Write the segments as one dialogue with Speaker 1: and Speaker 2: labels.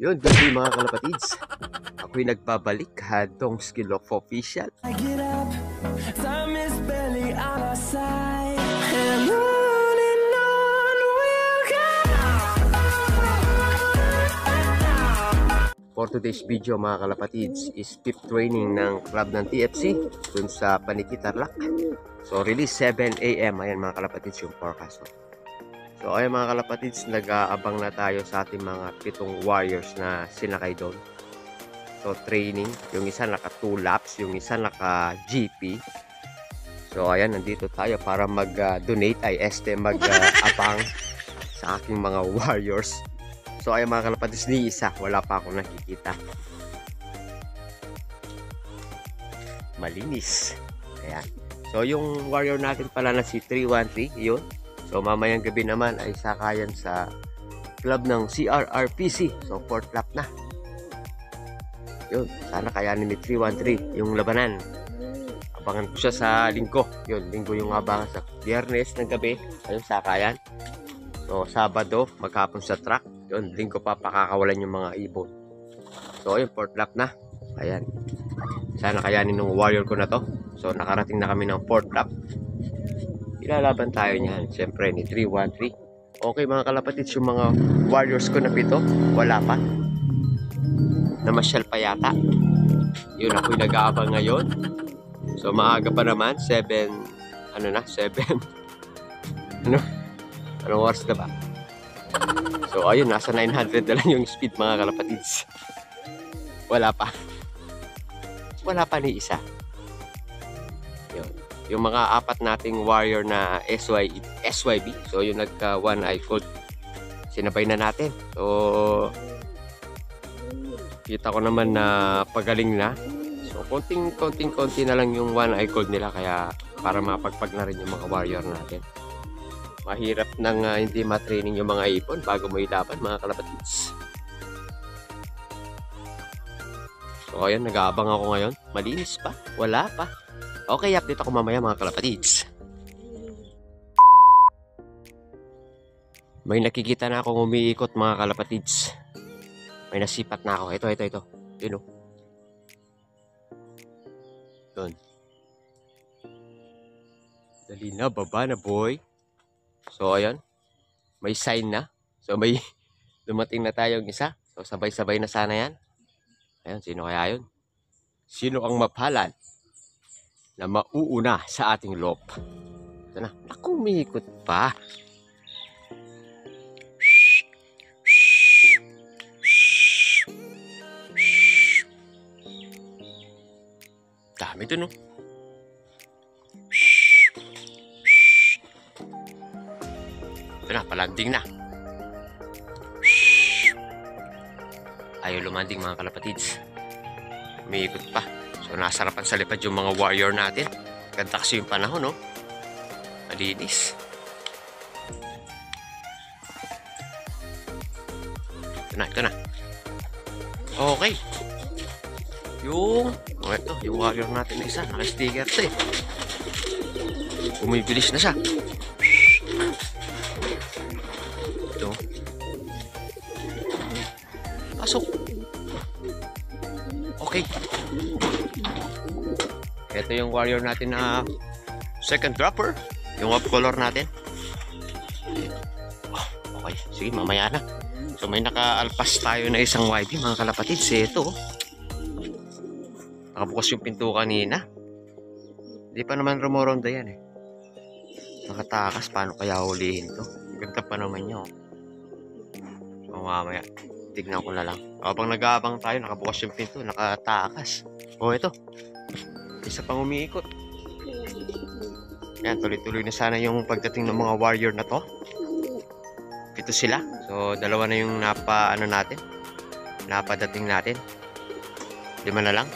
Speaker 1: Yun, good day mga kalapatids. Ako'y nagbabalik, Hadong Skill of Official.
Speaker 2: I get up, time is barely on our side, and on we'll go.
Speaker 1: For today's video mga kalapatids is fifth training ng club ng TFC dun sa Paniki Tarlac. So release 7 AM, ayan mga kalapatids yung forecast. So ayan mga kalapatids, nag-aabang na tayo sa ating mga 7 warriors na sinakay doon. So training, yung isa naka 2 laps, yung isa naka GP. So ayan, nandito tayo para mag-donate mag-abang sa aking mga warriors. So ayan mga kalapatids, ni isa, wala pa akong nakikita. Malinis. Ayan. So yung warrior natin pala na si 313, yun. So mamayang gabi naman ay sakayan sa club ng CRRPC. So 4th lap na. Yun, sana kayanin ni 313 yung labanan. Abangan ko siya sa linggo. Yun, linggo yung abangan sa Biyernes ng gabi. Ayun, sakayan. So Sabado, maghapon sa track. Yun, linggo pa pakakawalan yung mga ibon. So ayun, 4th lap na. Ayan. Sana kayanin ng warrior ko na to. So nakarating na kami ng 4th lap. Ilalaban tayo niyan, siyempre ni 313. Okay mga kalapatids, yung mga warriors ko na 7, wala pa. Namasyal pa yata. Yun, ako'y nag-aabang ngayon. So maaga pa naman, 7 anong oras na ba? So ayun, nasa 900 na lang yung speed mga kalapatids. Wala pa ni isa. Yun, yung mga 4 nating warrior na SYB. So yung nagka one eye cold, sinabay na natin. So kita ko naman na pagaling na. So konting-konti na lang yung one eye cold nila, kaya para mapagpag na rin yung mga warrior natin. Mahirap nang hindi matraining yung mga ipon bago mo ilaban mga kalapatids. So ayan, nag-aabang ako ngayon. Malinis pa, wala pa. Okay, update ako mamaya mga kalapatids. May nakikita na akong umiikot mga kalapatids. May nasipat na ako. Ito. Yun o. Doon. Dali na, baba na boy. So ayan, may sign na. So may dumating na tayong isa. So sabay-sabay na sana yan. Ayan, sino kaya yun? Sino ang mapalad na mauuna sa ating loop? Ito na. Naku, umiikot pa. Dami dun, oh. Ito na, palanding na. Ayaw lumanding mga kalapatids. Umiikot pa. So nasarapan sa lipad yung mga warrior natin. Ganda kasi yung panahon, no? Malinis. Ito na. Okay. Yung warrior natin na isa, naka-sticker ito eh. Bumibilis na siya. Ito. Pasok. Okay. Ito yung warrior natin na second dropper. Yung off color natin. Okay, sige, mamaya na. So may naka-alpas tayo na isang YB mga kalapatids. Ito. Nakabukas yung pinto kanina. Hindi pa naman rumoronda yan eh. Nakatakas, paano kaya hulihin to? Ganda pa naman nyo. So mamaya, tignan ko na lang. Habang nag-aabang tayo, nakabukas yung pinto, nakatakas. Oh, ito. Isa pang umiikot. Yan, tuloy-tuloy na sana yung pagdating ng mga warrior na to. 7 sila. So, 2 na yung napadating natin. 5 na lang.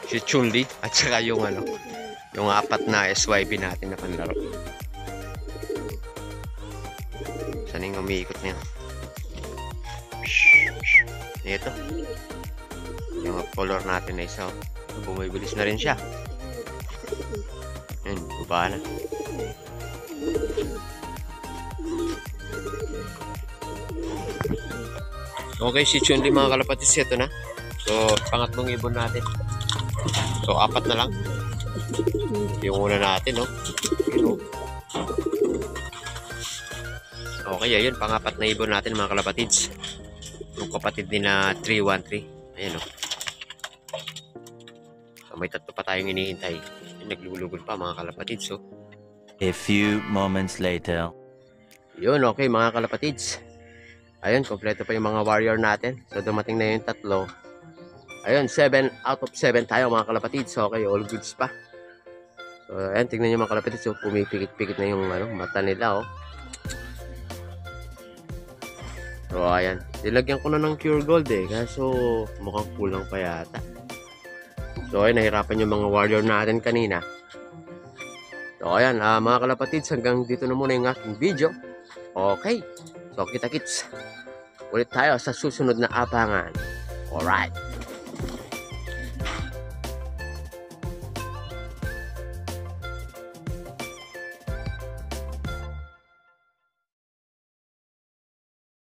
Speaker 1: Si Chun-Li at saka yung 4 na SYB natin na panlaro. Saan yung umiikot niya? Ito. Yung color natin na isa. Bumibilis na rin siya. Yun, baba na. Okay, si Chun-Li mga kalapatids, ito na. So, pangatlong ibon natin. So, 4 na lang. Yung una natin, no? Yun, no? Okay, ayun, pang-4 na ibon natin mga kalapatids. Yung kapatid ni na 313. Ayan, no? So, may 3 pa tayong inihintay. Yung naglulugod pa mga kalapatids, so.
Speaker 3: A few moments later.
Speaker 1: Yun, okay mga kalapatids. Ayun, kompleto pa yung mga warrior natin. So, dumating na yung 3. Ayun, 7 out of 7 tayo mga kalapatids. So, okay, all goods pa. So, ayan, tingnan nyo mga kalapatids. So, pumipikit-pikit na yung mata nila, oh. So, ayan. Nilagyan ko na ng pure gold, eh. Kaso, mukhang kulang pa yata. So, ayun, nahirapan yung mga warrior natin kanina. So, ayan, mga kalapatids, hanggang dito na muna yung aking video. Okay. So, kita-kits. Ulit tayo sa susunod na abangan. Alright.